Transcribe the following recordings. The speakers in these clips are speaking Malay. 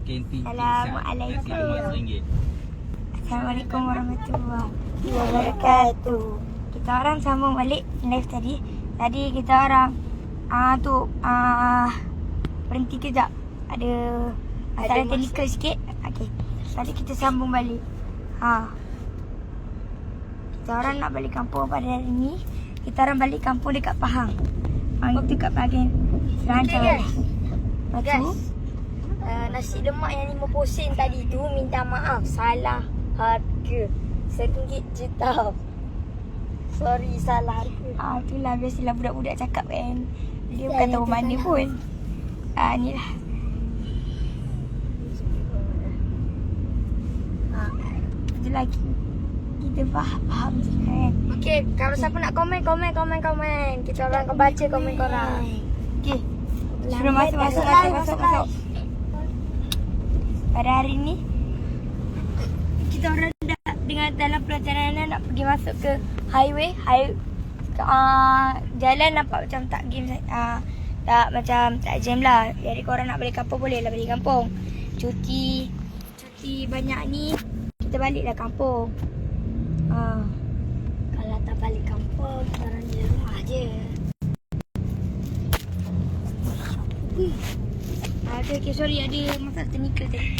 kantin. Assalamualaikum. RM5. Assalamualaikum warahmatullahi wabarakatuh. Kita orang sambung balik live tadi. Tadi kita orang berhenti kejap. Ada masalah teknikal sikit. Okey. Tadi kita sambung balik. Kita orang nak balik kampung pada hari ni. Kita orang balik kampung dekat Pahang. Itu kat bahagian Selanjang. Okay, Lepas tu, nasi lemak yang 50 sen tadi tu minta maaf, salah harga. RM1 je tau. Sorry, salah harga. itulah biasalah budak-budak cakap kan. Dia bukan tahu mana pun. Ni lah. Itu lagi. Kita faham je kan. Okey, kalau siapa nak komen. Kita orang akan baca komen korang. Okey. Sebelum masuk. Pada hari ni kita orang dah dengan dalam perjalanan nak pergi masuk ke highway. Jalan nampak macam tak game, tak macam tak jam lah. Jadi korang nak balik kampung boleh lah balik kampung. Cuti banyak ni kita baliklah kampung. Kalau tak balik kampung, kita orang di rumah je. Okay, sorry ada masalah teknikal tadi.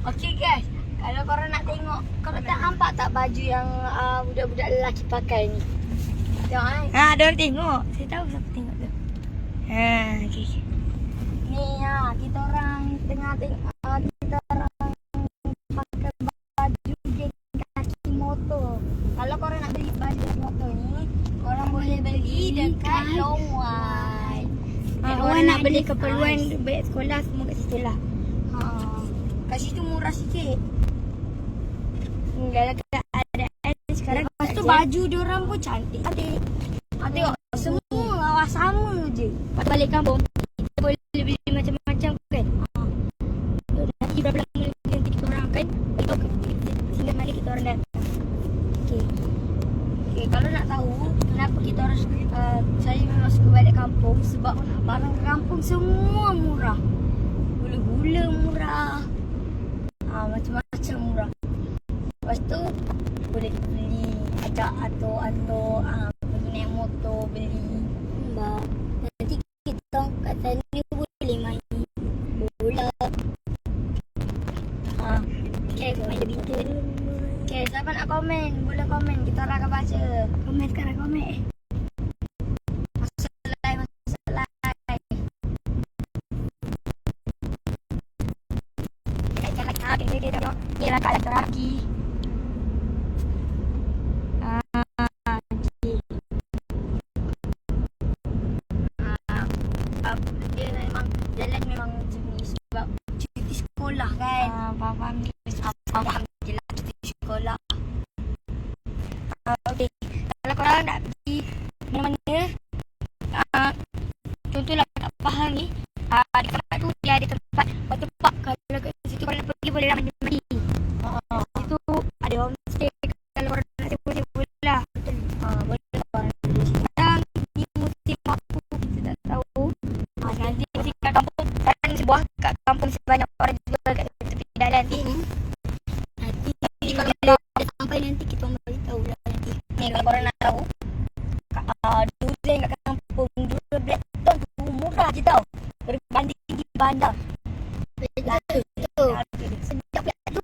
Okey guys, kalau korang nak tengok, korang tak nampak tak baju yang budak-budak lelaki pakai ni? Tengok Ada orang tengok. Saya tahu siapa tengok tu. Okay. Ni kita orang tengah tengok, kita orang pakai baju geng kaki motor. Kalau korang nak beli baju motor ni, korang boleh beli dekat Long White. Orang nak beli keperluan beg sekolah semua kat situ lah. Kat situ murah sikit. Dalam keadaan sekarang. Lepas tu baju diorang pun cantik. Tengok semua lawas sama je. Balik kampung kita boleh beli macam-macam kan. Nanti berapa lama lagi nanti kita orang kan sehingga mana kita orang datang. Okay, kalau nak tahu kenapa kita orang saya memang suka balik kampung, sebab barang kampung semua murah. Gula-gula murah, macam-macam murah. Lepas tu boleh beli atok-atok, pergi naik motor beli. Nanti kita kat sana boleh main bola. Main betul. Siapa nak komen? Boleh komen, kita orang akan baca. Komen sekarang komen. Masuk live. Kita tengok. Ni lah kat laki-laki. Dia memang jalan memang macam ni sebab cuti sekolah kan. Faham ni. Alhamdulillah cuti sekolah. Okay. Kalau korang nak pergi mana-mana, contohlah kat Pahang ni, di tempat tu dia ada tempat water park. Kalau kat situ korang nak pergi boleh lah mandi-mandi. Situ ada homestay. Kalau korang nak sewa-sewa lah. Boleh korang. Sekarang ni musim apa kita tak tahu. Nanti musim kat kampung, sekarang ni sebuah kat kampung sebanyak orang jual kat tepi jalan ni. Nanti kalau sampai nanti kita orang beritahu lah nanti. Kalau korang nak tahu, durian kat kampung durian black ton tu murah je tau, berbanding di bandar. Betul. Sedap pula tu.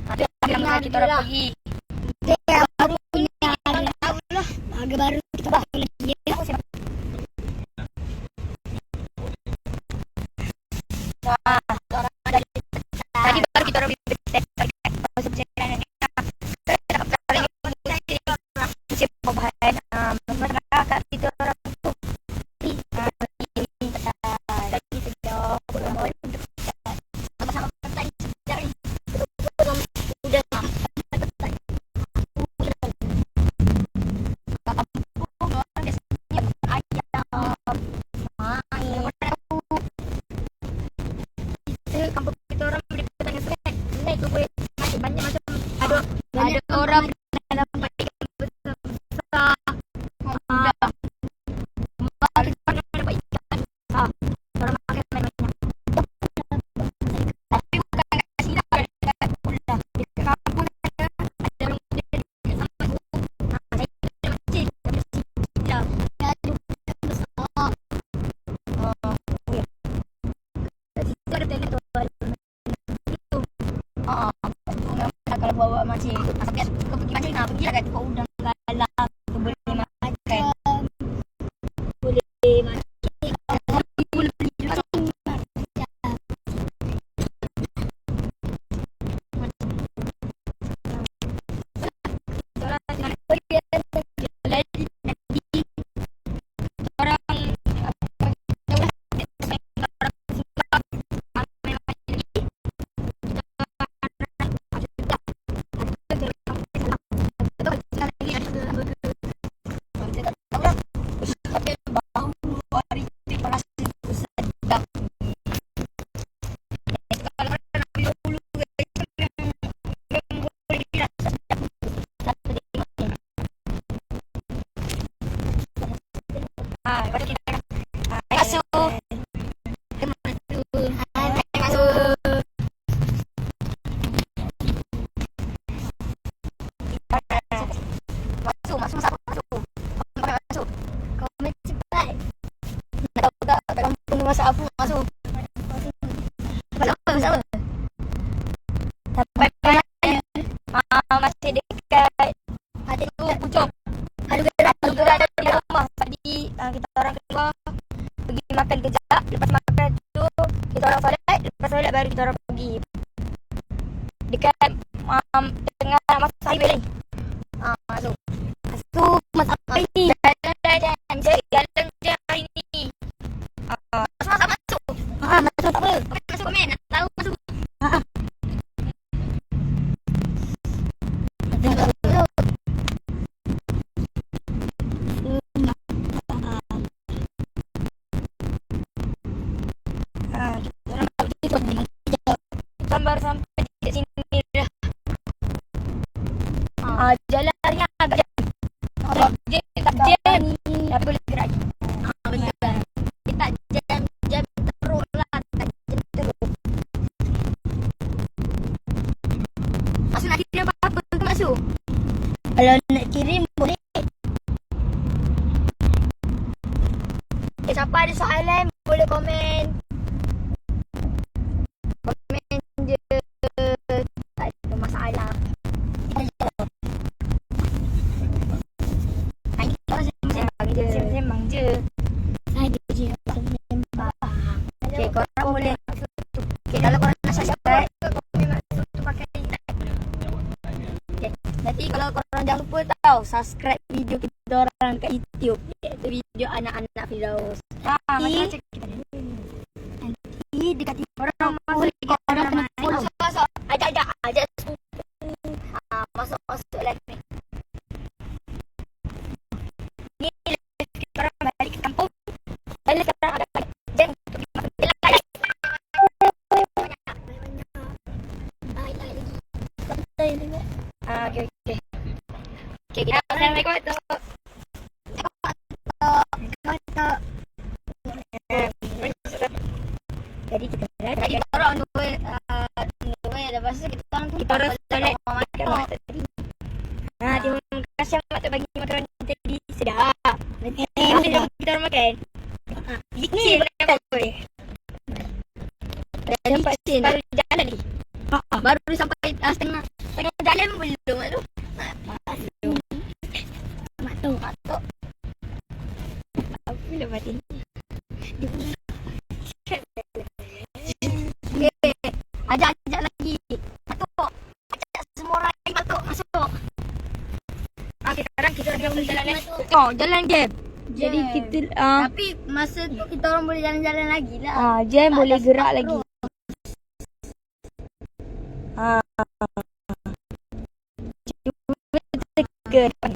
Ada kita orang pergi. Baru ni tahu lah. Harga baru kita bahas lagi ya. Tadi baru kita orang beli test pasal perjalanan ni. Siapa bahan masyarakat kita orang tu. Tadi sedap. Sama-sama tadi sedap ni. Udah masak apa? Masuk. Masak apa? Sampai masih dekat hati tu pucuk. Ada gerak. Di rumah. Tadi kita orang keluar pergi makan kejap. Lepas makan tu kita orang solat. Lepas solat baru kita orang pergi. Dekat tengah masuk highway ni. Masuk. Masuk masak apa ini? Jalan je hari ni. Masuk. Masuk tak apa? Masuk komen. Nak tahu masuk. Kita baru sampai di sini dah. Jalan ni agak jam. Tak jam. Tak boleh gerak. Betul. Kita jam teruk lah. Tak jam teruk. Masuk nak kirim apa-apa ke masuk? Kalau nak kirim boleh. Siapa ada soalan boleh komen. Komen je. Tak ada masalah. Sembang je. Ada je sembang. Okay, korang boleh. Okay, kalau korang nak subscribe, komen masuk tu pakai internet. Okay, nanti kalau korang jangan lupa tau subscribe video kita orang kat YouTube, iaitu video anak-anak Firdaus. Macam-macam kita ni. Nanti dekat korang masuk korang kena follow. Masuk. Ajak sepupu. Masuk live ni. Ni korang balik ke kampung. Balik sekarang ada jam untuk masuk live. Okay. Okay, kita Assalamualaikum. Jadi kita orang dua lepas tu kita orang solat makan tadi. Terima kasih Mak Tok bagi makanan tadi sedap. Nanti kita orang makan. Ini boleh. Dan Sampai sini. baru jalan ni. baru sampai setengah jalan belum tu. Matuk. Apa lepas ni? Okay. Ajak lagi. Matuk. Ajak semua orang lagi masuk. Sekarang kita orang boleh jalan lagi. Jalan jam. Jadi kita Tapi masa tu kita orang boleh jalan-jalan lagi lah. jam Tak boleh ada gerak sebab lagi. Cuba ke depan.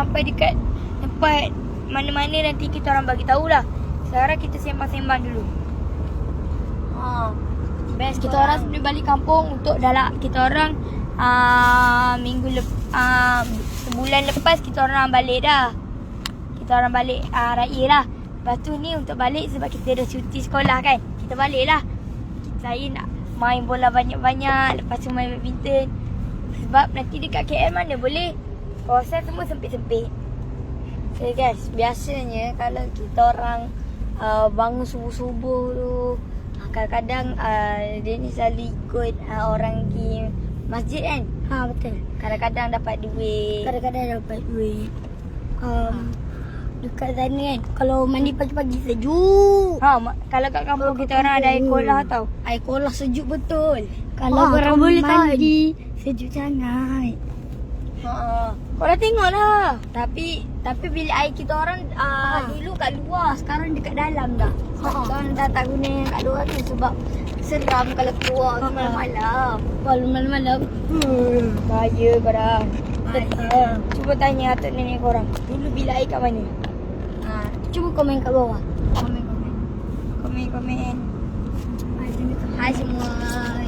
sampai dekat tempat mana-mana nanti kita orang bagi tahulah. Sekarang kita sembang-sembang dulu. Best Kita orang sebelum balik kampung untuk kita orang sebulan lepas kita orang balik dah. Kita orang balik raya lah. Lepas tu ni untuk balik sebab kita dah cuti sekolah kan. Kita balik lah. Saya nak main bola banyak-banyak. Lepas tu main badminton. Sebab nanti dekat KL mana boleh. Kawasan semua sempit-sempit. Okay guys, biasanya kalau kita orang bangun subuh-subuh tu, kadang-kadang dia ni selalu ikut orang pergi masjid kan. Betul. Kadang-kadang dapat duit. Dekat sana kan. Kalau mandi pagi-pagi sejuk. Kalau kat kampung kita orang ada air kolah tau. Air kolah sejuk betul. Kalau korang boleh mandi sejuk sangat. Korang tengok lah. Tapi bilik air kita orang dulu kat luar, sekarang dekat dalam dah. Sekarang dah tak guna yang kat luar tu sebab seram kalau keluar malam-malam. Kalau malam-malam bahaya korang. Cuba tanya atuk nenek korang. Dulu bilik air kat mana? Cuba komen kat bawah. Komen. Hai semua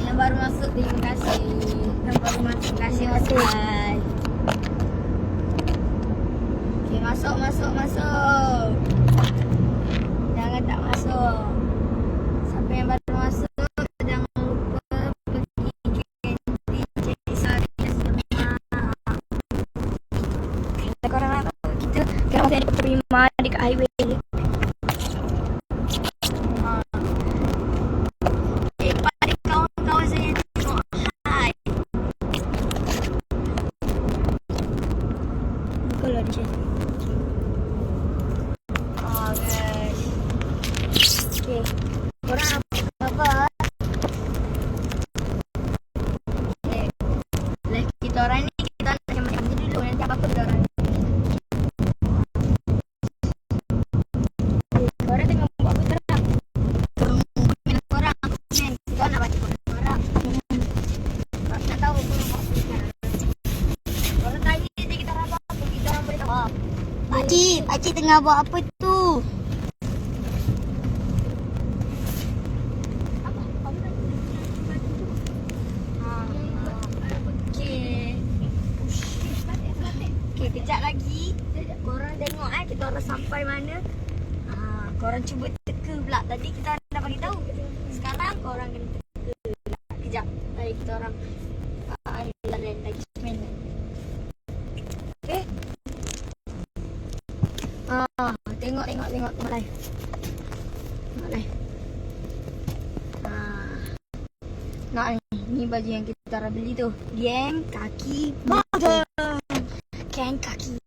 yang baru masuk, terima kasih. Yang baru masuk, terima kasih Ustaz. Okay, masuk. Jangan tak masuk. Siapa yang baru masuk, jangan lupa pergi kantin cek sari semua. Kalau korang nak tahu kita sekarang masih ada peterima dekat highway ni. Pada kawan-kawan saya tengok. Hai. Kalau ada chat. Guys. Okay. Korang apa? Okay. Like kita orang ni, kita nak macam-macam dulu. Nanti apa-apa kita orang. Korang tengah buat apa sekarang? Komen korang. Kita nak baca komen korang. Korang nak tahu korang buat apa sekarang. Korang tanya nanti kita orang buat apa. Kita orang boleh tahu. Pakcik tengah buat apa tu? Okay, kejap lagi korang tengok kita orang sampai mana. Korang cuba teka pula. Tadi kita orang dah bagi tahu. Sekarang korang kena teka pula. Kejap. Tadi kita orang lagi semena. Okay. Tengok live. Tengok live. Nak ni baju yang kita orang beli tu. Geng kaki badan. Geng kaki